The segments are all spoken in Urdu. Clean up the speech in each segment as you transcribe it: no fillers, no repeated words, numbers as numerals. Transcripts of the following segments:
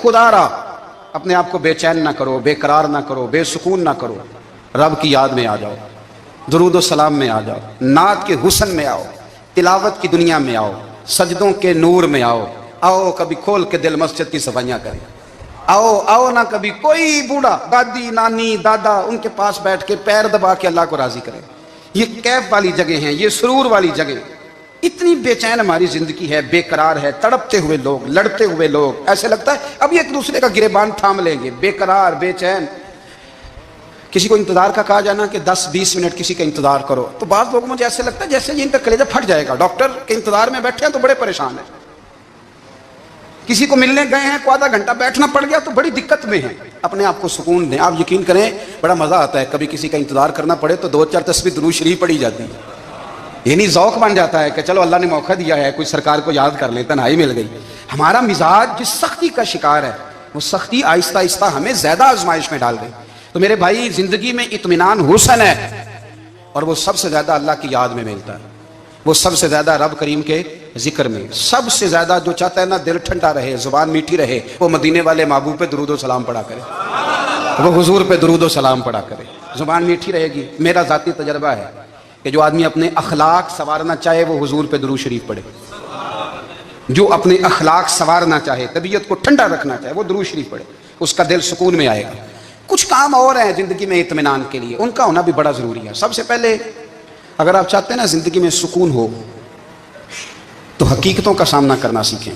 خدا را اپنے آپ کو بے چین نہ کرو، بے قرار نہ کرو، بے سکون نہ کرو، رب کی یاد میں آ جاؤ، درود و سلام میں آ جاؤ، نعت کے حسن میں آؤ، تلاوت کی دنیا میں آؤ، سجدوں کے نور میں آؤ، آؤ کبھی کھول کے دل مسجد کی صفائیاں کریں، آؤ آؤ نہ کبھی کوئی بوڑھا دادی نانی دادا ان کے پاس بیٹھ کے پیر دبا کے اللہ کو راضی کرے۔ یہ کیف والی جگہ ہیں، یہ سرور والی جگہ۔ اتنی بے چین ہماری زندگی ہے، بے قرار ہے، تڑپتے ہوئے لوگ، لڑتے ہوئے لوگ، ایسے لگتا ہے اب یہ ایک دوسرے کا گریبان تھام لیں گے، بے قرار بے چین۔ کسی کو انتظار کا کہا جانا کہ 10-20 منٹ کسی کا انتظار کرو، تو بعض لوگوں مجھے ایسے لگتا ہے جیسے یہ ان کا کلیجہ پھٹ جائے گا، ڈاکٹر کے انتظار میں بیٹھے ہیں تو بڑے پریشان ہیں، کسی کو ملنے گئے ہیں کو آدھا گھنٹہ بیٹھنا پڑ گیا تو بڑی دقت میں ہیں۔ اپنے آپ کو سکون دیں۔ آپ یقین کریں بڑا مزہ آتا ہے، کبھی کسی کا انتظار کرنا پڑے تو 2-4 تسبیح درود شریف پڑھی جاتی ہے، یعنی ذوق بن جاتا ہے کہ چلو اللہ نے موقع دیا ہے، کوئی سرکار کو یاد کر لیں، تنہائی مل گئی۔ ہمارا مزاج جس سختی کا شکار ہے، وہ سختی آہستہ آہستہ ہمیں زیادہ آزمائش میں ڈال گئی۔ تو میرے بھائی زندگی میں اطمینان حسن ہے، اور وہ سب سے زیادہ اللہ کی یاد میں ملتا ہے، وہ سب سے زیادہ رب کریم کے ذکر میں، سب سے زیادہ جو چاہتا ہے نا دل ٹھنڈا رہے، زبان میٹھی رہے، وہ مدینے والے محبوب پہ درود و سلام پڑھا کرے، وہ حضور پہ درود و سلام پڑھا کرے، زبان میٹھی رہے گی۔ میرا ذاتی تجربہ ہے کہ جو آدمی اپنے اخلاق سنوارنا چاہے وہ حضور پہ درود شریف پڑھے، جو اپنے اخلاق سنوارنا چاہے، طبیعت کو ٹھنڈا رکھنا چاہے، وہ درود شریف پڑھے، اس کا دل سکون میں آئے گا۔ کچھ کام اور ہیں زندگی میں اطمینان کے لیے، ان کا ہونا بھی بڑا ضروری ہے۔ سب سے پہلے اگر آپ چاہتے ہیں نا زندگی میں سکون ہو تو حقیقتوں کا سامنا کرنا سیکھیں،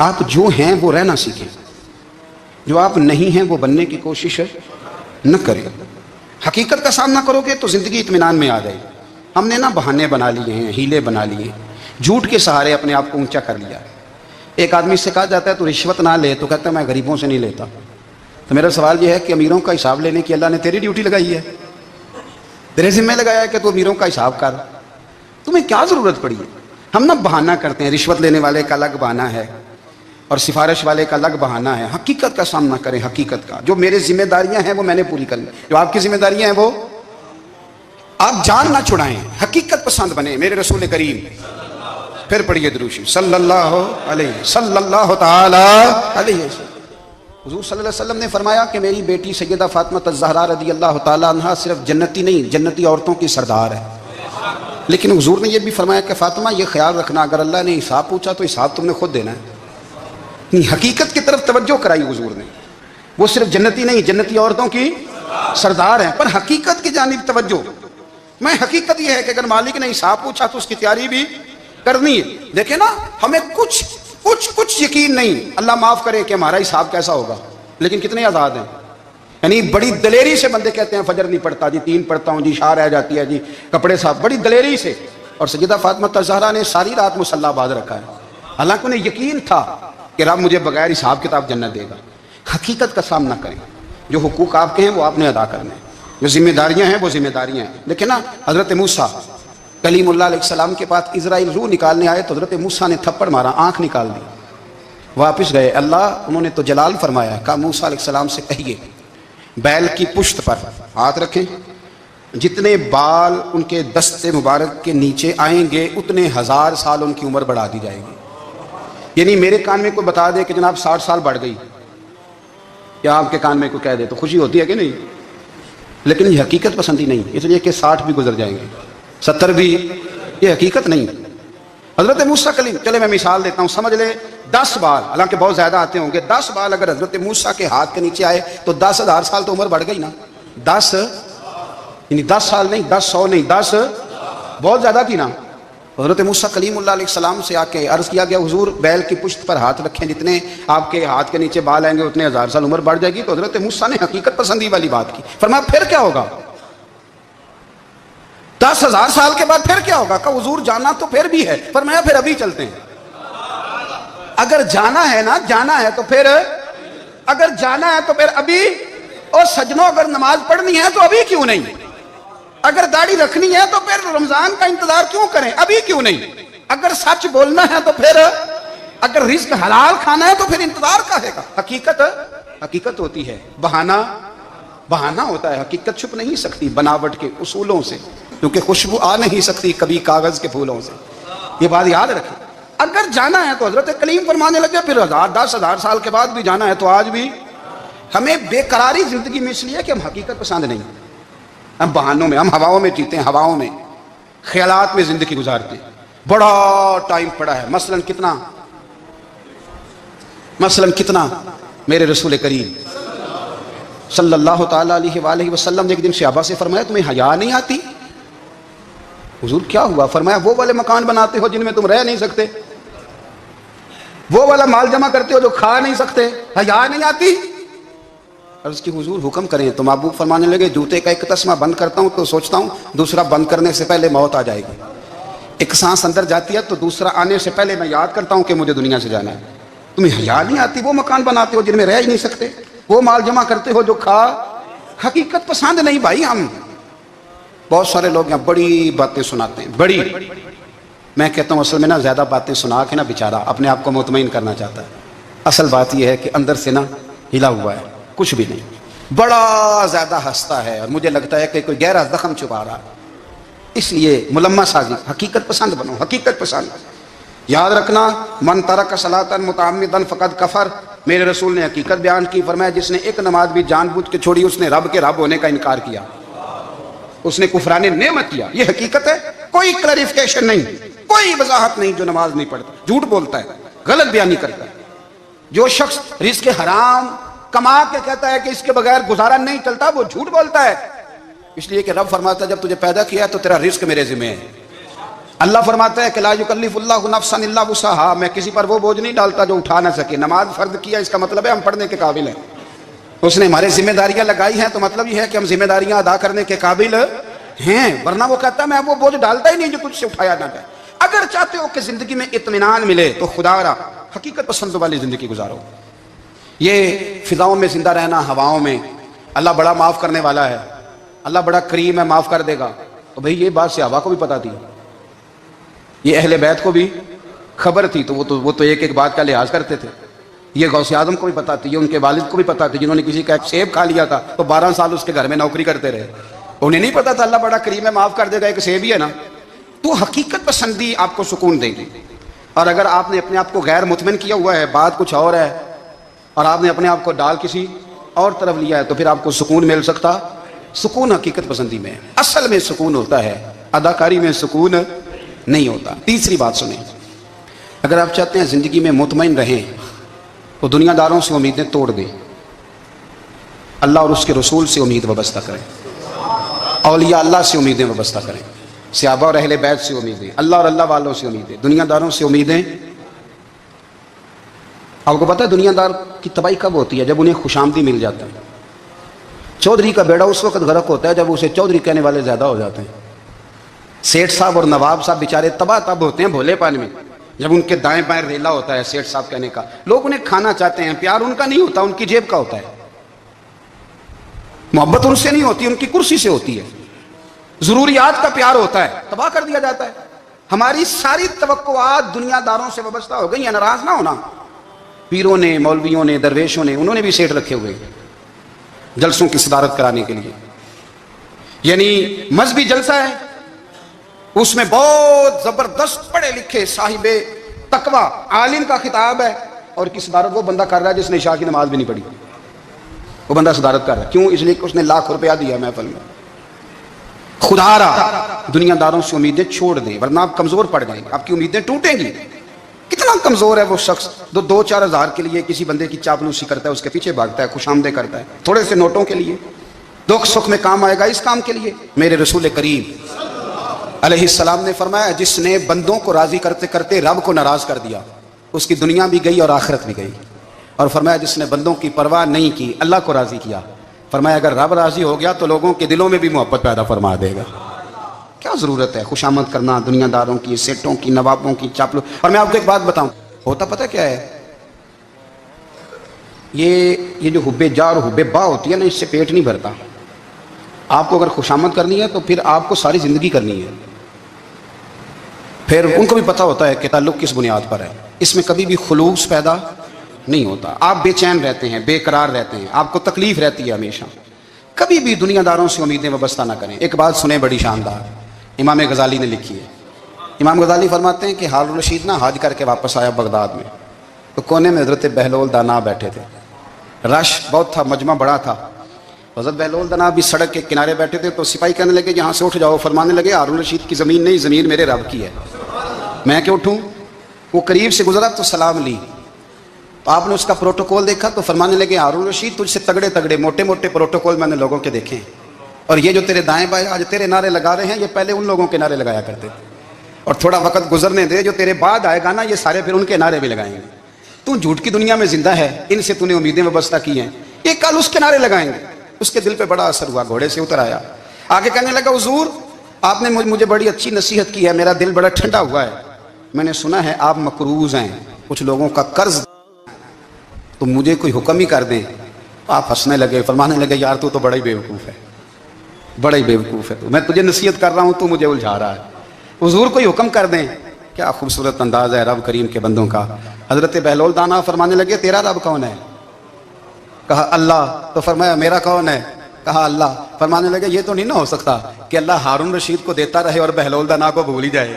آپ جو ہیں وہ رہنا سیکھیں، جو آپ نہیں ہیں وہ بننے کی کوشش نہ کریں۔ حقیقت کا سامنا کرو گے تو زندگی اطمینان میں آ جائے گی۔ ہم نے نا بہانے بنا لیے ہیں، ہیلے بنا لیے، جھوٹ کے سہارے اپنے آپ کو اونچا کر لیا۔ ایک آدمی سے کہا جاتا ہے تو رشوت نہ لے، تو کہتا ہے میں غریبوں سے نہیں لیتا۔ تو میرا سوال یہ ہے کہ امیروں کا حساب لینے کی اللہ نے تیری ڈیوٹی لگائی ہے، تیرے ذمہ لگایا ہے کہ تو امیروں کا حساب کر، تمہیں کیا ضرورت پڑی ہے؟ ہم نا بہانہ کرتے ہیں، رشوت لینے والے کا الگ بہانہ ہے اور سفارش والے کا الگ بہانہ ہے۔ حقیقت کا سامنا کریں، حقیقت کا، جو میرے ذمہ داریاں ہیں وہ میں نے پوری کرنی، جو آپ کی ذمہ داریاں ہیں وہ آپ جان نہ چھڑائیں، حقیقت پسند بنیں۔ میرے رسول کریم، پھر پڑھیے درود شریف، صلی اللہ تعالی علیہ وسلم۔ حضور صلی اللہ علیہ وسلم نے فرمایا کہ میری بیٹی سیدہ فاطمہ الزہرا رضی اللہ تعالی عنہا صرف جنتی نہیں، جنتی عورتوں کی سردار ہے۔ لیکن حضور نے یہ بھی فرمایا کہ فاطمہ یہ خیال رکھنا اگر اللہ نے حساب پوچھا تو حساب تم نے خود دینا ہے۔ حقیقت کی طرف توجہ کرائی حضور نے، وہ صرف جنتی نہیں، جنتی عورتوں کی سردار ہیں، پر حقیقت کی جانب توجہ۔ میں حقیقت یہ ہے کہ اگر مالک نے حساب پوچھا تو اس کی تیاری بھی کرنی ہے۔ دیکھیں نا ہمیں کچھ یقین نہیں، اللہ معاف کرے کہ ہمارا حساب کیسا ہوگا، لیکن کتنے آزاد ہیں۔ یعنی بڑی دلیری سے بندے کہتے ہیں فجر نہیں پڑھتا جی، 3 پڑھتا ہوں جی، شاہ رہ جاتی ہے جی، کپڑے صاف، بڑی دلیری سے۔ اور سیدہ فاطمہ الزہرا نے ساری رات مصلی باندھ رکھا ہے، حالانکہ انہیں یقین تھا کہ رب مجھے بغیر حساب کتاب جنت دے گا۔ حقیقت کا سامنا کریں، جو حقوق آپ کے ہیں وہ آپ نے ادا کرنے ہیں، جو ذمہ داریاں ہیں وہ ذمہ داریاں ہیں۔ لیکن نا حضرت موسیٰ کلیم اللہ علیہ السلام کے پاس اسرائیل روح نکالنے آئے تو حضرت موسیٰ نے تھپڑ مارا، آنکھ نکال دی، واپس گئے۔ اللہ انہوں نے تو جلال فرمایا، کہا موسیٰ علیہ السلام سے کہیے بیل کی پشت پر ہاتھ رکھیں، جتنے بال ان کے دست مبارک کے نیچے آئیں گے اتنے 1000 سال ان کی عمر بڑھا دی جائے گی۔ یعنی میرے کان میں کوئی بتا دے کہ جناب 60 سال بڑھ گئی، یا آپ کے کان میں کوئی کہہ دے تو خوشی ہوتی ہے کہ نہیں؟ لیکن یہ حقیقت پسندی نہیں، اس لیے کہ 60 بھی گزر جائیں گے، 70 بھی، یہ حقیقت نہیں۔ حضرت موسیٰ کلیم، چلے میں مثال دیتا ہوں، سمجھ لے 10 بال، حالانکہ بہت زیادہ آتے ہوں گے، 10 بال اگر حضرت موسیٰ کے ہاتھ کے نیچے آئے تو 10,000 سال تو عمر بڑھ گئی نا۔ 10 یعنی 10 سال نہیں، 10 100 نہیں، 10 بہت زیادہ کی نا۔ حضرت موسیٰ کلیم اللہ علیہ السلام سے آ کے عرض کیا گیا حضور بیل کی پشت پر ہاتھ رکھیں، جتنے آپ کے ہاتھ کے نیچے بال آئیں گے اتنے 1000 سال عمر بڑھ جائے گی۔ تو حضرت موسیٰ نے حقیقت پسندی والی بات کی، فرمایا پھر کیا ہوگا؟ 10,000 سال کے بعد پھر کیا ہوگا؟ کہ حضور جانا تو پھر بھی ہے، فرمایا پھر ابھی چلتے ہیں۔ اگر جانا ہے نا، جانا ہے تو پھر، اگر جانا ہے تو پھر ابھی۔ اور سجنوں اگر نماز پڑھنی ہے تو ابھی کیوں نہیں؟ اگر داڑھی رکھنی ہے تو پھر رمضان کا انتظار کیوں کریں، ابھی کیوں نہیں؟ اگر سچ بولنا ہے تو پھر، اگر رزق حلال کھانا ہے تو پھر انتظار کا ہے گا۔ حقیقت ہوتی ہے، بہانہ ہوتا ہے، حقیقت چھپ نہیں سکتی بناوٹ کے اصولوں سے، کیونکہ خوشبو آ نہیں سکتی کبھی کاغذ کے پھولوں سے۔ یہ بات یاد رکھیں۔ اگر جانا ہے تو حضرت کلیم فرمانے لگے پھر 10,000 سال کے بعد بھی جانا ہے تو آج بھی ہمیں بے قراری زندگی میں اس لیے کہ ہم حقیقت پسند نہیں، ہم بہانوں میں، ہم ہواؤں میں جیتے ہیں، ہواؤں میں، خیالات میں زندگی گزارتے ہیں۔ بڑا ٹائم پڑا ہے، مثلاً کتنا میرے رسول کریم صلی اللہ تعالیٰ علیہ وآلہ وسلم نے ایک دن صحابہ سے فرمایا تمہیں حیا نہیں آتی؟ حضور کیا ہوا؟ فرمایا وہ والے مکان بناتے ہو جن میں تم رہ نہیں سکتے، وہ والا مال جمع کرتے ہو جو کھا نہیں سکتے، حیا نہیں آتی؟ عرض کی حضور حکم کریں تو محبوب فرمانے لگے جوتے کا ایک تسمہ بند کرتا ہوں تو سوچتا ہوں دوسرا بند کرنے سے پہلے موت آ جائے گی، ایک سانس اندر جاتی ہے تو دوسرا آنے سے پہلے میں یاد کرتا ہوں کہ مجھے دنیا سے جانا ہے۔ تمہیں حیا نہیں آتی؟ وہ مکان بناتے ہو جن میں رہ ہی نہیں سکتے، وہ مال جمع کرتے ہو جو کھا، حقیقت پسند نہیں بھائی ہم۔ بہت سارے لوگ یہاں بڑی باتیں سناتے ہیں، بڑی، میں کہتا ہوں اصل میں نا زیادہ باتیں سنا کے نا بیچارہ اپنے آپ کو مطمئن کرنا چاہتا ہے، اصل بات یہ ہے کہ اندر سے نا ہلا ہوا ہے، کچھ بھی نہیں، بڑا زیادہ ہنستا ہے اور مجھے لگتا ہے کہ کوئی گہرا زخم چھپا رہا ہے۔ اس لیے ملمہ سازی، حقیقت پسند بنو، حقیقت پسند۔ یاد رکھنا من ترک صلاۃ متعمدا فقد کفر، میرے رسول نے حقیقت بیان کی، فرمایا جس نے ایک نماز بھی جان بوجھ کے چھوڑی اس نے رب کے رب ہونے کا انکار کیا، اس نے کفران نعمت کیا۔ یہ حقیقت ہے، کوئی کلیریفیکیشن نہیں، کوئی وضاحت نہیں۔ جو نماز نہیں پڑھتا جھوٹ بولتا ہے، غلط بیانی کرتا ہے۔ جو شخص رزق حرام کما کے کہتا ہے کہ اس کے بغیر گزارا نہیں چلتا، وہ جھوٹ بولتا ہے، اس لیے کہ رب فرماتا ہے جب تجھے پیدا کیا ہے تو تیرا رزق میرے ذمہ ہے۔ اللہ فرماتا ہے کہ لا یکلف اللہ نفسا الا وسعہا، میں کسی پر وہ بوجھ نہیں ڈالتا جو اٹھا نہ سکے۔ نماز فرض کیا اس کا مطلب ہے ہم پڑھنے کے قابل ہیں، اس نے ہمارے ذمہ داریاں لگائی ہیں تو مطلب یہ ہے کہ ہم ذمہ داریاں ادا کرنے کے قابل ہیں، ورنہ وہ کہتا ہے میں وہ بوجھ ڈالتا ہی نہیں جو تجھ سے اٹھایا نہ جائے۔ اگر چاہتے ہو کہ زندگی میں اطمینان ملے تو خدا را حقیقت پسند والی زندگی گزارو۔ یہ فضاؤں میں زندہ رہنا، ہواؤں میں، اللہ بڑا معاف کرنے والا ہے، اللہ بڑا کریم ہے، معاف کر دے گا، تو بھئی یہ بات صحابہ کو بھی پتا تھی، یہ اہل بیت کو بھی خبر تھی، تو وہ تو ایک ایک بات کا لحاظ کرتے تھے۔ یہ غوث اعظم کو بھی پتا تھی، یہ ان کے والد کو بھی پتا تھی، جنہوں نے کسی کا ایک سیب کھا لیا تھا تو 12 سال اس کے گھر میں نوکری کرتے رہے، انہیں نہیں پتا تھا اللہ بڑا کریم ہے، معاف کر دے گا، ایک سیب ہی ہے نا۔ تو حقیقت پسندی آپ کو سکون دے گی۔ اور اگر آپ نے اپنے آپ کو غیر مطمئن کیا ہوا ہے، بات کچھ اور ہے، اور آپ نے اپنے آپ کو ڈال کسی اور طرف لیا ہے، تو پھر آپ کو سکون مل سکتا؟ سکون حقیقت پسندی میں ہے، اصل میں سکون ہوتا ہے، اداکاری میں سکون نہیں ہوتا۔ تیسری بات سنیں، اگر آپ چاہتے ہیں زندگی میں مطمئن رہیں تو دنیا داروں سے امیدیں توڑ دیں، اللہ اور اس کے رسول سے امید وابستہ کریں، اولیاء اللہ سے امیدیں وابستہ کریں، صحابہ اور اہل بیت سے امیدیں، اللہ اور اللہ والوں سے امیدیں، دنیا داروں سے امیدیں۔ آپ کو پتہ ہے دنیا دار کی تباہی کب ہوتی ہے؟ جب انہیں خوشامدی مل جاتا ہے۔ چودھری کا بیڑا اس وقت غرق ہوتا ہے جب اسے چودھری کہنے والے زیادہ ہو جاتے ہیں۔ سیٹھ صاحب اور نواب صاحب بیچارے تباہ تب ہوتے ہیں بھولے پان میں، جب ان کے دائیں بائیں ریلا ہوتا ہے سیٹھ صاحب کہنے کا، لوگ انہیں کھانا چاہتے ہیں، پیار ان کا نہیں ہوتا، ان کی جیب کا ہوتا ہے، محبت ان سے نہیں ہوتی، ان کی کرسی سے ہوتی ہے، ضروریات کا پیار ہوتا ہے، تباہ کر دیا جاتا ہے۔ ہماری ساری توقعات دنیا داروں سے وابستہ ہو گئی ہیں، ناراض نہ ہونا۔ پیروں نے، مولویوں نے، درویشوں نے، انہوں نے بھی سیٹ رکھے ہوئے جلسوں کی صدارت کرانے کے لیے، یعنی مذہبی جلسہ ہے، اس میں بہت زبردست پڑھے لکھے صاحب تقوی عالم کا خطاب ہے، اور کی صدارت وہ بندہ کر رہا ہے جس نے عشاء کی نماز بھی نہیں پڑھی، وہ بندہ صدارت کر رہا ہے، کیوں؟ اس لیے کہ اس نے لاکھ روپیہ دیا محفل میں۔ خدا را دنیا داروں سے امیدیں چھوڑ دیں ورنہ آپ کمزور پڑ جائیں گے، آپ کی امیدیں ٹوٹیں گی۔ کتنا کمزور ہے وہ شخص جو 2-4 ہزار کے لیے کسی بندے کی چاپلوسی کرتا ہے، اس کے پیچھے بھاگتا ہے، خوش آمدیں کرتا ہے، تھوڑے سے نوٹوں کے لیے، دکھ سکھ میں کام آئے گا اس کام کے لیے۔ میرے رسول کریم علیہ السلام نے فرمایا جس نے بندوں کو راضی کرتے کرتے رب کو ناراض کر دیا اس کی دنیا بھی گئی اور آخرت بھی گئی، اور فرمایا جس نے بندوں کی پرواہ نہیں کی اللہ کو راضی کیا، فرمایا اگر رب راضی ہو گیا تو لوگوں کے دلوں میں بھی محبت پیدا فرما دے گا۔ کیا ضرورت ہے خوشامد کرنا دنیا داروں کی، سیٹوں کی، نوابوں کی، چاپلو۔ اور میں آپ کو ایک بات بتاؤں، ہوتا پتہ کیا ہے، یہ جو حب جا اور حب با ہوتی ہے نا، اس سے پیٹ نہیں بھرتا۔ آپ کو اگر خوشامد کرنی ہے تو پھر آپ کو ساری زندگی کرنی ہے، پھر ان کو بھی پتہ ہوتا ہے کہ تعلق کس بنیاد پر ہے، اس میں کبھی بھی خلوص پیدا نہیں ہوتا، آپ بے چین رہتے ہیں، بے قرار رہتے ہیں، آپ کو تکلیف رہتی ہے ہمیشہ۔ کبھی بھی دنیا داروں سے امیدیں وابستہ نہ کریں۔ ایک بات سنیں بڑی شاندار، امام غزالی نے لکھی ہے، امام غزالی فرماتے ہیں کہ ہارون رشید نا حج کر کے واپس آیا بغداد میں، تو کونے میں حضرت بہلول دانا بیٹھے تھے، رش بہت تھا، مجمع بڑا تھا. حضرت بہلول دانا بھی سڑک کے کنارے بیٹھے تھے، تو سپاہی کہنے لگے یہاں سے اٹھ جاؤ. فرمانے لگے ہارون رشید کی زمین نہیں، زمین میرے رب کی ہے، میں کیوں اٹھوں؟ وہ قریب سے گزرا تو سلام لی، تو آپ نے اس کا پروٹوکول دیکھا تو فرمانے لگے ہارون رشید تجھ سے تگڑے تگڑے موٹے موٹے پروٹوکول میں نے لوگوں کے دیکھے ہیں، اور یہ جو تیرے دائیں بائیں آج تیرے نعرے لگا رہے ہیں یہ پہلے ان لوگوں کے نعرے لگایا کرتے تھے، اور تھوڑا وقت گزرنے دے، جو تیرے بعد آئے گا نا یہ سارے پھر ان کے نعرے بھی لگائیں گے. تو جھوٹ کی دنیا میں زندہ ہے، ان سے تو نے امیدیں وابستہ کی ہیں، یہ کل اس کے نعرے لگائیں گے. اس کے دل پہ بڑا اثر ہوا، گھوڑے سے اتر آیا، آگے کہنے لگا حضور آپ نے مجھے بڑی اچھی نصیحت کی ہے، میرا دل بڑا ٹھنڈا ہوا ہے، میں نے سنا ہے آپ مقروض ہیں، کچھ لوگوں کا قرض، تو مجھے کوئی حکم ہی کر دیں. آپ ہنسنے لگے، فرمانے لگے یار تو بڑا ہی بیوقوف ہے، بڑا ہی بیوقوف ہے، تو میں تجھے نصیحت کر رہا ہوں تو مجھے الجھا رہا ہے، حضور کوئی حکم کر دیں. کیا خوبصورت انداز ہے رب کریم کے بندوں کا. حضرت بہلول دانا فرمانے لگے تیرا رب کون ہے؟ کہا اللہ. تو فرمایا میرا کون ہے؟ کہا اللہ. فرمانے لگے یہ تو نہیں نہ ہو سکتا کہ اللہ ہارون رشید کو دیتا رہے اور بہلول دانا کو بھول ہی جائے،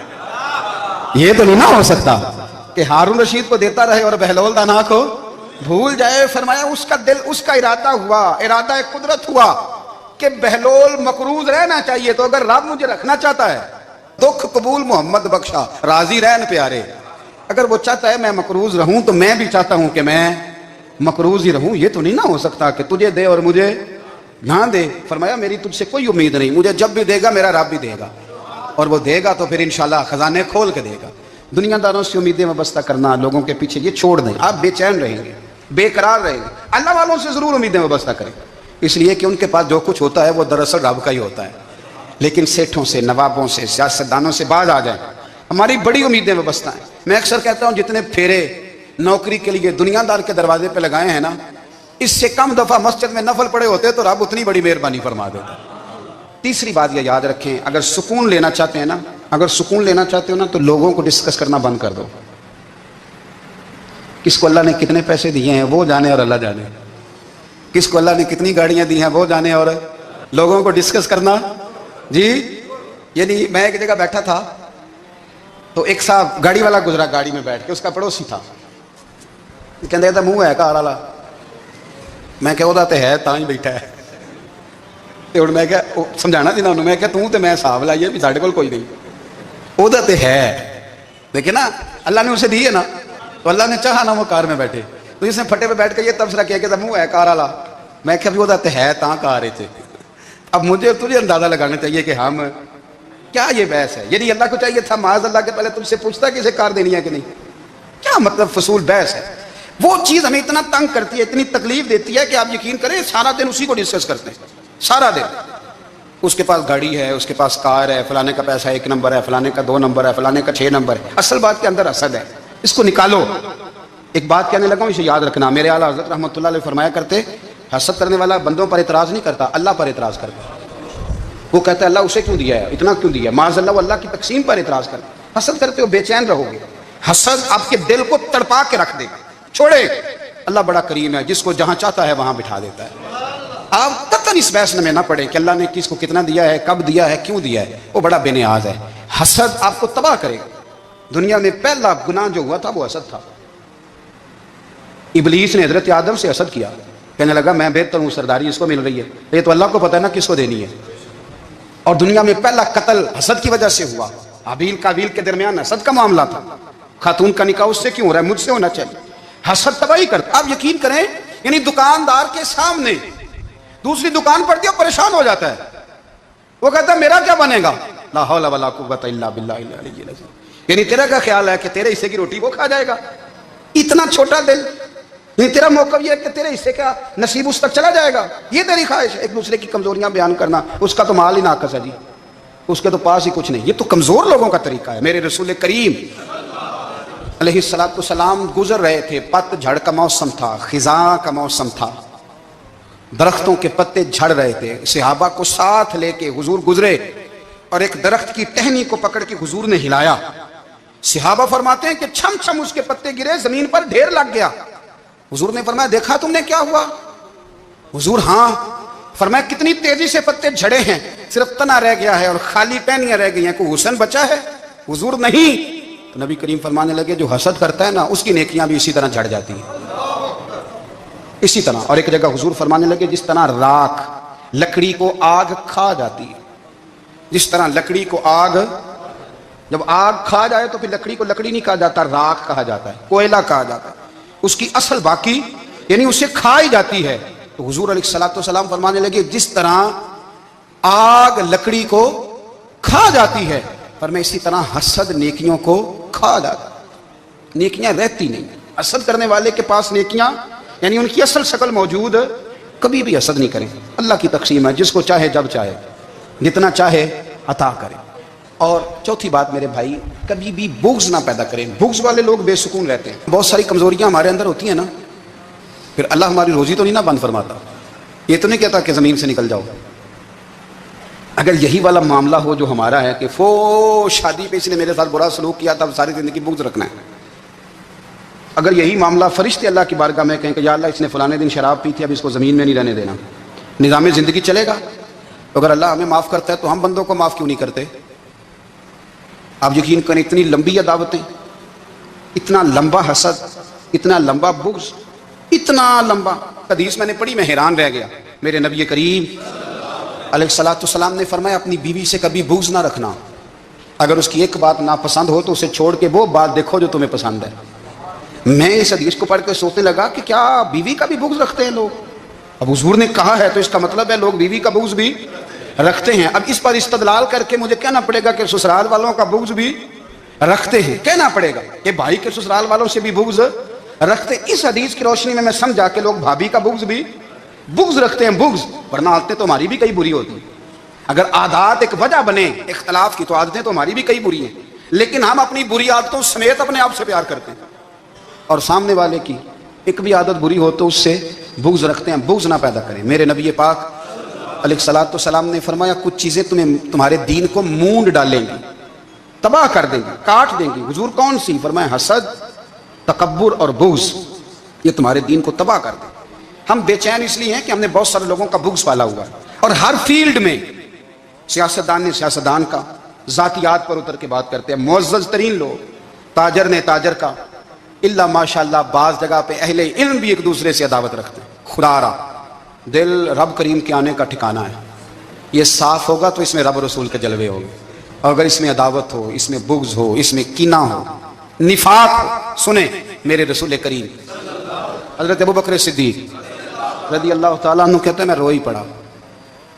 یہ تو نہیں نہ ہو سکتا کہ ہارون رشید کو دیتا رہے اور بہلول دانا کو بھول جائے. فرمایا اس کا دل، اس کا ارادہ ہوا، ارادہ قدرت ہوا کہ بہلول مقروض رہنا چاہیے، تو اگر رب مجھے رکھنا چاہتا ہے، دکھ قبول محمد بخشا راضی رہن پیارے، اگر وہ چاہتا ہے میں مقروض رہوں تو میں بھی چاہتا ہوں کہ میں مقروض ہی رہوں. یہ تو نہیں نہ ہو سکتا کہ تجھے دے اور مجھے نہ دے. فرمایا میری تجھ سے کوئی امید نہیں، مجھے جب بھی دے گا میرا رب بھی دے گا، اور وہ دے گا تو پھر انشاءاللہ خزانے کھول کے دے گا. دنیا داروں سے امیدیں وابستہ کرنا، لوگوں کے پیچھے، یہ چھوڑ دیں. آپ بے چین رہیں گے، بے قرار رہیں گے. اللہ والوں سے ضرور امیدیں وابستہ کریں، اس لیے کہ ان کے پاس جو کچھ ہوتا ہے وہ دراصل رب کا ہی ہوتا ہے. لیکن سیٹھوں سے، نوابوں سے، سیاستدانوں سے باز آ جائیں. ہماری بڑی امیدیں وابستہ ہیں. میں اکثر کہتا ہوں جتنے پھیرے نوکری کے لیے دنیا دار کے دروازے پہ لگائے ہیں نا، اس سے کم دفعہ مسجد میں نفل پڑے ہوتے تو رب اتنی بڑی مہربانی فرما دیتا. تیسری بات یہ یاد رکھیں، اگر سکون لینا چاہتے ہیں نا، اگر سکون لینا چاہتے ہو نا تو لوگوں کو ڈسکس کرنا بند کر دو. کس کو اللہ نے کتنے پیسے دیے ہیں وہ جانے اور اللہ جانے، کس کو اللہ نے کتنی گاڑیاں دی ہیں وہ جانے، اور لوگوں کو ڈسکس کرنا. جی یعنی میں ایک جگہ بیٹھا تھا تو ایک صاحب گاڑی والا گزرا، گاڑی میں بیٹھ کے، اس کا پڑوسی تھا، کہنے تھا منہ ہے کار والا. میں کہ وہ ہے تا ہی بیٹھا ہے. تو میں کیا سمجھانا تھی نا انہوں، میں کہ توں تے میں حساب لائیے بھی ساڈے کول کوئی نہیں، وہ تے ہے. دیکھیں نا اللہ نے اسے دی ہے نا، تو اللہ نے چاہا نا وہ کار میں بیٹھے، تو اس نے پھٹے پہ بیٹھ کے یہ تبصرہ کیا کہ منہ ہے کار والا. میں کہ وہ تے ہے تا کار ہے. اب مجھے تجھے اندازہ لگانا چاہیے کہ ہم کیا یہ بحث ہے. یعنی اللہ کو چاہیے تھا معاذ اللہ کے پہلے تم سے پوچھتا کہ اسے کار دینی ہے کہ نہیں. کیا مطلب فضول بحث ہے. وہ چیز ہمیں اتنا تنگ کرتی ہے، اتنی تکلیف دیتی ہے کہ آپ یقین کریں سارا دن اسی کو ڈسکس کرتے ہیں، سارا دن. اس کے پاس گاڑی ہے، اس کے پاس کار ہے، فلانے کا پیسہ 1 نمبر ہے، فلانے کا 2 نمبر ہے، فلانے کا 6 نمبر ہے. اصل بات کے اندر حسد ہے، اس کو نکالو. ایک بات کہنے لگا ہوں، اسے یاد رکھنا. میرے اعلیٰ حضرت رحمۃ اللہ علیہ فرمایا کرتے، حسد کرنے والا بندوں پر اعتراض نہیں کرتا، اللہ پر اعتراض کرتا. وہ کہتا ہے اللہ اسے کیوں دیا ہے، اتنا کیوں دیا ہے، معاذ اللہ وہ اللہ کی تقسیم پر اعتراض کرتا. حسد کرتے ہو بے چین رہو گے، حسد آپ کے دل کو تڑپا کے رکھ دے گا. چھوڑے، اللہ بڑا کریم ہے، جس کو جہاں چاہتا ہے وہاں بٹھا دیتا ہے. آپ قطعاً اس بحث میں نہ پڑے کہ اللہ نے کس کو کتنا دیا ہے، کب دیا ہے، کیوں دیا ہے، وہ بڑا بے نیاز ہے. حسد آپ کو تباہ کرے گا. دنیا میں پہلا گناہ جو ہوا تھا وہ حسد تھا. ابلیس نے حضرت آدم سے حسد کیا، کہنے لگا میں بہتر ہوں، سرداری اس کو مل رہی ہے، یہ تو اللہ کو پتہ ہے نا کس کو دینی ہے. اور دنیا میں پہلا قتل حسد کی وجہ سے ہوا. حابیل قابیل کے درمیان حسد کا معاملہ تھا. خاتون کا نکاح اس سے کیوں ہو رہا ہے، مجھ سے ہونا چاہیے. حسد تباہی کرتا. آپ یقین کریں، یعنی دکاندار کے سامنے دوسری دکان پڑتی ہے پریشان ہو جاتا ہے. وہ کہتا ہے میرا کیا بنے گا، لا حول ولا قوت الا باللہ العلی العظیم. یعنی تیرا کیا خیال ہے کہ تیرے حصے کی روٹی وہ کھا جائے گا، اتنا چھوٹا دل. یعنی تیرا موقف یہ ہے کہ تیرے حصے کا نصیب اس تک چلا جائے گا، یہ تیری خواہش ہے. ایک دوسرے کی کمزوریاں بیان کرنا، اس کا تو مال ہی ناقص ہے جی، اس کے تو پاس ہی کچھ نہیں. یہ تو کمزور لوگوں کا طریقہ ہے. میرے رسول کریم علیہ الصلوۃ والسلام گزر رہے تھے، پت جھڑ کا موسم تھا، خزاں کا موسم تھا، درختوں کے پتے جھڑ رہے تھے. صحابہ کو ساتھ لے کے حضور گزرے اور ایک درخت کی ٹہنی کو پکڑ کے حضور نے ہلایا. صحابہ فرماتے ہیں کہ چھم چھم اس کے پتے گرے، زمین پر ڈھیر لگ گیا. حضور نے فرمایا دیکھا تم نے کیا ہوا؟ حضور ہاں. فرمایا کتنی تیزی سے پتے جھڑے ہیں، صرف تنا رہ گیا ہے اور خالی ٹہنیاں رہ گئی ہیں، کوئی حسن بچا ہے؟ حضور نہیں. تو نبی کریم فرمانے لگے جو حسد کرتا ہے نا اس کی نیکیاں بھی اسی طرح جھڑ جاتی ہیں, اسی طرح. اور ایک جگہ حضور فرمانے لگے جس طرح راکھ لکڑی کو آگ کھا جاتی ہے, جس طرح لکڑی کو آگ, جب آگ کھا جائے تو پھر لکڑی کو لکڑی نہیں کہا جاتا, راکھ کہا جاتا ہے, کوئلہ کہا جاتا ہے, اس کی اصل باقی یعنی اسے کھائی جاتی ہے. تو حضور علیہ الصلوۃ والسلام فرمانے لگے جس طرح آگ لکڑی کو کھا جاتی ہے, پر میں اسی طرح حسد نیکیوں کو کھا جاتا ہے, نیکیاں رہتی نہیں. حسد کرنے والے کے پاس نیکیاں یعنی ان کی اصل شکل موجود, کبھی بھی حسد نہیں کریں. اللہ کی تقسیم ہے, جس کو چاہے جب چاہے جتنا چاہے عطا کرے. اور چوتھی بات میرے بھائی, کبھی بھی بغض نہ پیدا کریں. بغض والے لوگ بے سکون رہتے ہیں. بہت ساری کمزوریاں ہمارے اندر ہوتی ہیں نا, پھر اللہ ہماری روزی تو نہیں نہ بند فرماتا. یہ تو نہیں کہتا کہ زمین سے نکل جاؤ. اگر یہی والا معاملہ ہو جو ہمارا ہے کہ شادی پہ اس نے میرے ساتھ برا سلوک کیا تھا, ساری زندگی بغض رکھنا ہے. اگر یہی معاملہ فرشتے اللہ کی بارگاہ میں کہیں کہ یا اللہ اس نے فلانے دن شراب پی تھی, اب اس کو زمین میں نہیں رہنے دینا, نظام زندگی چلے گا. اگر اللہ ہمیں معاف کرتا ہے تو ہم بندوں کو معاف کیوں نہیں کرتے؟ آپ یقین کریں اتنی لمبی عداوتیں, اتنا لمبا حسد, اتنا لمبا بغض, اتنا لمبا. حدیث میں نے پڑھی, میں حیران رہ گیا. میرے نبی کریم علیہ الصلوۃ والسلام نے فرمایا اپنی بیوی سے کبھی بغض نہ رکھنا. اگر اس کی ایک بات ناپسند ہو تو اسے چھوڑ کے وہ بات دیکھو جو تمہیں پسند ہے. میں اس حدیث کو پڑھ کے سوچنے لگا کہ کیا بیوی کا بھی بغض رکھتے ہیں لوگ؟ اب حضور نے کہا ہے تو اس کا مطلب ہے لوگ بیوی کا بغض بھی رکھتے ہیں. اب اس پر استدلال کر کے مجھے کہنا پڑے گا کہ سسرال والوں کا بغض بھی رکھتے ہیں. کہنا پڑے گا کہ بھائی کے سسرال والوں سے بھی بغض رکھتے. اس حدیث کی روشنی میں سمجھا کہ لوگ بھابھی کا بغض بھی بغض رکھتے ہیں. بغض, ورنہ عادتیں تو ہماری بھی کئی بری ہوتی ہیں. اگر عادات ایک وجہ بنے اختلاف کی تو عادتیں تو ہماری بھی کئی بری ہیں, لیکن ہم اپنی بری عادتوں سمیت اپنے آپ سے پیار کرتے ہیں, اور سامنے والے کی ایک بھی عادت بری ہو تو اس سے بغض رکھتے ہیں. بغض نہ پیدا کریں. میرے نبی پاک علیہ الصلوۃ والسلام نے فرمایا کچھ چیزیں تمہارے دین کو مونڈ ڈالیں گی, تباہ کر دیں گی, کاٹ دیں گی. حضور کون سی؟ فرمایا حسد, تکبر اور بغض, یہ تمہارے دین کو تباہ کر دیں. ہم بے چین اس لیے ہیں کہ ہم نے بہت سارے لوگوں کا بغض پالا ہوا ہے, اور ہر فیلڈ میں سیاستدان نے سیاستدان کا, ذاتیات پر اتر کے بات کرتے ہیں. معزز ترین لوگ, تاجر نے تاجر کا, اللہ ماشاء اللہ بعض جگہ پہ اہل علم بھی ایک دوسرے سے عداوت رکھتے ہیں. خدا را دل رب کریم کے آنے کا ٹھکانہ ہے. یہ صاف ہوگا تو اس میں رب رسول کے جلوے ہوں گے. اور اگر اس میں عداوت ہو, اس میں بغض ہو, اس میں کینہ ہو, نفاق ہو. سنیں میرے رسول کریم حضرت ابوبکر صدیق رضی اللہ تعالیٰ عنہ کہتے ہیں میں رو ہی پڑا.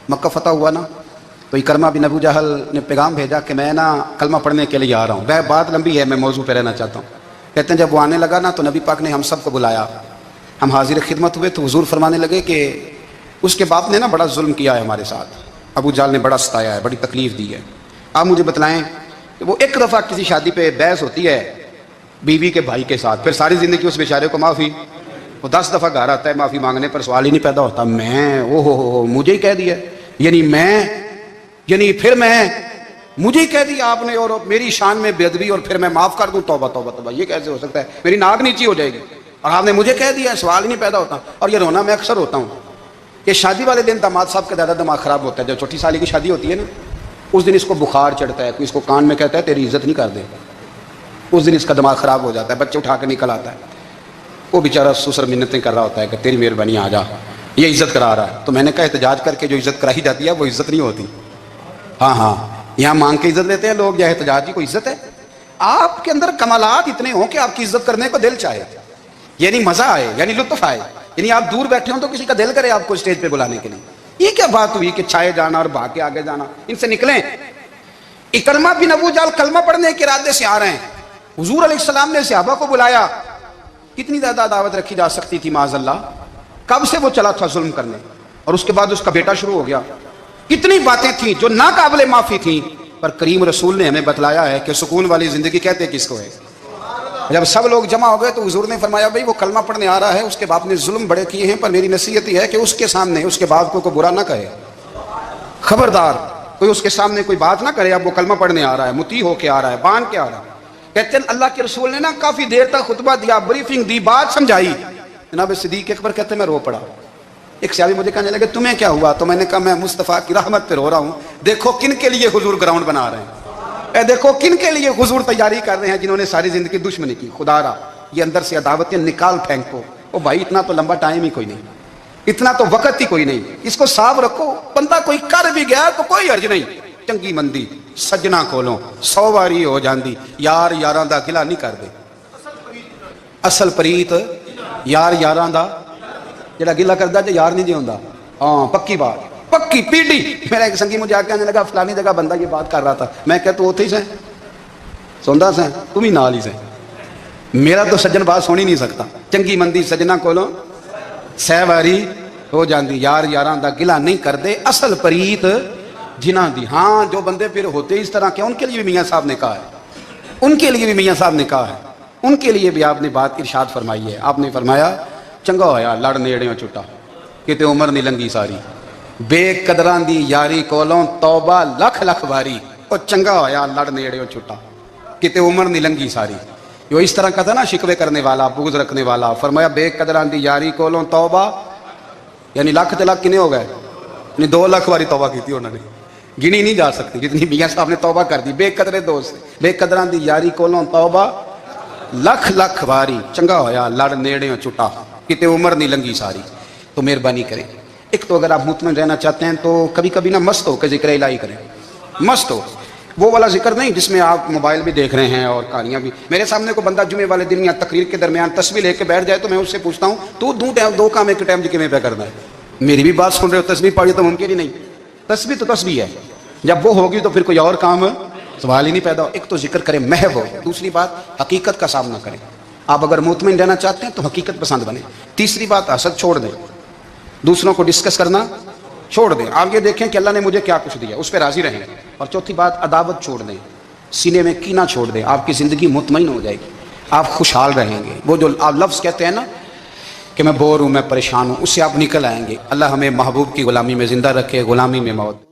مکہ فتح ہوا نا, تو اکرمہ بن ابو جہل نے پیغام بھیجا کہ میں نا کلمہ پڑھنے کے لیے آ رہا ہوں. وہ بات لمبی ہے, میں موضوع پہ رہنا چاہتا ہوں. کہتے ہیں جب وہ آنے لگا نا تو نبی پاک نے ہم سب کو بلایا, ہم حاضر خدمت ہوئے. تو حضور فرمانے لگے کہ اس کے باپ نے نا بڑا ظلم کیا ہے ہمارے ساتھ, ابو جہل نے بڑا ستایا ہے, بڑی تکلیف دی ہے. آپ مجھے بتلائیں کہ وہ ایک دفعہ کسی شادی پہ بحث ہوتی ہے بیوی کے بھائی کے ساتھ, پھر ساری زندگی اس بیچارے کو معافی. وہ 10 دفعہ گھر آتا ہے, معافی مانگنے پر سوال ہی نہیں پیدا ہوتا. میں مجھے ہی کہہ دیا, یعنی پھر میں مجھے ہی کہہ دیا آپ نے, اور میری شان میں بے ادبی, اور پھر میں معاف کر دوں. توبہ توبہ توبہ, یہ کیسے ہو سکتا ہے؟ میری ناک نیچی ہو جائے گی, اور آپ نے مجھے کہہ دیا, سوال ہی نہیں پیدا ہوتا. اور یہ رونا میں اکثر ہوتا ہوں کہ شادی والے دن داماد صاحب کا زیادہ دماغ خراب ہوتا ہے. جب چھوٹی سالی کی شادی ہوتی ہے نا, اس دن اس کو بخار چڑھتا ہے, کوئی اس کو کان میں کہتا ہے تیری عزت نہیں کر دے, اس دن اس کا دماغ خراب ہو جاتا ہے. بچے اٹھا کے نکل آتا ہے, وہ بیچارہ سسر منتیں کر رہا ہوتا ہے کہ تیری مہربانی آ جا, یہ عزت کرا رہا ہے. تو میں نے کہا احتجاج کر کے جو عزت کرائی جاتی ہے وہ عزت نہیں ہوتی. ہاں یہاں مانگ کے عزت لیتے ہیں لوگ, یا احتجاج کی کوئی عزت ہے؟ آپ کے اندر کمالات اتنے ہوں کہ آپ کی عزت کرنے کو دل چاہے, یعنی مزہ آئے, یعنی لطف آئے, یعنی آپ دور بیٹھے ہوں تو کسی کا دل کرے آپ کو اسٹیج پہ بلانے کے لیے. یہ کیا بات ہوئی کہ چھائے جانا اور بھاگ کے آگے جانا؟ ان سے نکلیں. اکرمہ بن ابو جہل کلمہ پڑھنے کے ارادے سے آ رہے ہیں. حضور علیہ السلام نے صحابہ کو بلایا. کتنی زیادہ دعوت رکھی جا سکتی تھی معاذ اللہ؟ کب سے وہ چلا تھا ظلم کرنے, اور اس کے بعد اس کا بیٹا شروع ہو گیا. کتنی باتیں تھیں جو ناقابل معافی تھیں, پر کریم رسول نے ہمیں بتلایا ہے کہ سکون والی زندگی کہتے کس کو ہے. جب سب لوگ جمع ہو گئے تو حضور نے فرمایا بھائی وہ کلمہ پڑھنے آ رہا ہے, اس کے باپ نے ظلم بڑے کیے ہیں, پر میری نصیحت یہ ہے کہ اس کے سامنے اس کے باپ کو کوئی برا نہ کہے. خبردار کوئی اس کے سامنے کوئی بات نہ کرے. اب وہ کلمہ پڑھنے آ رہا ہے, مطیع ہو کے آ رہا ہے, بان کے آ رہا ہے. کہتے ہیں اللہ کے رسول نے نا کافی دیر تک خطبہ دیا, بریفنگ دی, بات سمجھائی. جناب صدیق اکبر کہتے ہیں میں رو پڑا. ایک صحابی مجھے کہنے لگے تمہیں کیا ہوا؟ تو میں نے کہا میں مصطفیٰ کی رحمت پہ رو رہا ہوں, دیکھو کن کے لیے حضور گراؤنڈ بنا رہے ہیں. اے دیکھو کن کے لیے حضور تیاری کر رہے ہیں جنہوں نے ساری زندگی دشمنی کی. خدا را یہ اندر سے عداوتیں نکال پھینکو. او بھائی اتنا تو لمبا ٹائم ہی کوئی نہیں, اتنا تو وقت ہی کوئی نہیں, اس کو صاف رکھو. بندہ کوئی کر بھی گیا تو کوئی حرج نہیں. چنگی مندی سجنا کولوں 100 واری ہو جاندی, یار یاراں دا گلا نہیں کر دے. اصل پریت یار یاراں دا جڑا گلا کردا تے یار نہیں جی ہوندا. ہاں پکی بات, پکی پیڈی. میرا ایک سنگی مجھے آ کے آنے لگا فلانی جگہ بندہ یہ بات کر رہا تھا. میں کہ تو اوتھے ہی سیں سوندا سیں, تم ہی نال ہی سیں. میرا تو سجن بات سن ہی نہیں سکتا. چنگی مندی سجنا کولوں 100 واری ہو جاندی, یار یاراں دا گلا نہیں کردے. اصل پریت جنہاں دی. ہاں جو بندے پھر ہوتے اس طرح کے ان کے لیے بھی میاں صاحب نے کہا ہے, ان کے لیے بھی میاں صاحب نے کہا ہے, ان کے لیے بھی آپ نے بات ارشاد فرمائی ہے. آپ نے فرمایا چنگا ہویا لڑ نیڑیوں چھٹا کتے عمر نہیں لنگی ساری, بے قدران دی یاری کولوں توبہ لکھ لکھ باری. اور چنگا ہویا لڑ نیڑیوں چھٹا کتے عمر نہیں لنگی ساری. جو اس طرح کا تھا نا شکوے کرنے والا, بغض رکھنے والا, فرمایا بے قدران دی یاری کولوں توبہ, یعنی لاکھ تے لاکھ کنے ہو گئے, یعنی 2 لاکھ باری توبہ کی تھی انہوں نے, گنی نہیں جا سکتی جتنی میاں صاحب نے توبہ کر دی. بے قدرے دوست بے قدران دی یاری کولوں توبہ لکھ لکھ باری. چنگا ہویا لڑ نیڑیوں چھٹا کتے عمر نہیں لنگی ساری. تو مہربانی کریں, ایک تو اگر آپ مطمئن رہنا چاہتے ہیں تو کبھی کبھی نا مست ہو کہ ذکر الہی کریں. مست ہو, وہ والا ذکر نہیں جس میں آپ موبائل بھی دیکھ رہے ہیں اور کہانیاں بھی. میرے سامنے کو بندہ جمعے والے دن یا تقریر کے درمیان تسبیح لے کے بیٹھ جائے تو میں اس سے پوچھتا ہوں تو دو کام ایک ٹائم جی میں پہ کرنا ہے. میری بھی بات سن رہے ہو, تسبیح پڑھی تو ممکن ہی نہیں. تسبیح تو تسبیح ہے, جب وہ ہوگی تو پھر کوئی اور کام سوال ہی نہیں پیدا ہو. ایک تو ذکر کریں محو ہو, دوسری بات حقیقت کا سامنا کریں. آپ اگر مطمئن رہنا چاہتے ہیں تو حقیقت پسند بنیں. تیسری بات حسد چھوڑ دیں, دوسروں کو ڈسکس کرنا چھوڑ دیں. آپ یہ دیکھیں کہ اللہ نے مجھے کیا کچھ دیا, اس پہ راضی رہیں. اور چوتھی بات عداوت چھوڑ دیں, سینے میں کینہ چھوڑ دیں. آپ کی زندگی مطمئن ہو جائے گی, آپ خوشحال رہیں گے. وہ جو آپ لفظ کہتے ہیں نا کہ میں بور ہوں, میں پریشان ہوں, اس سے آپ نکل آئیں گے. اللہ ہمیں محبوب کی غلامی میں زندہ رکھے, غلامی میں موت.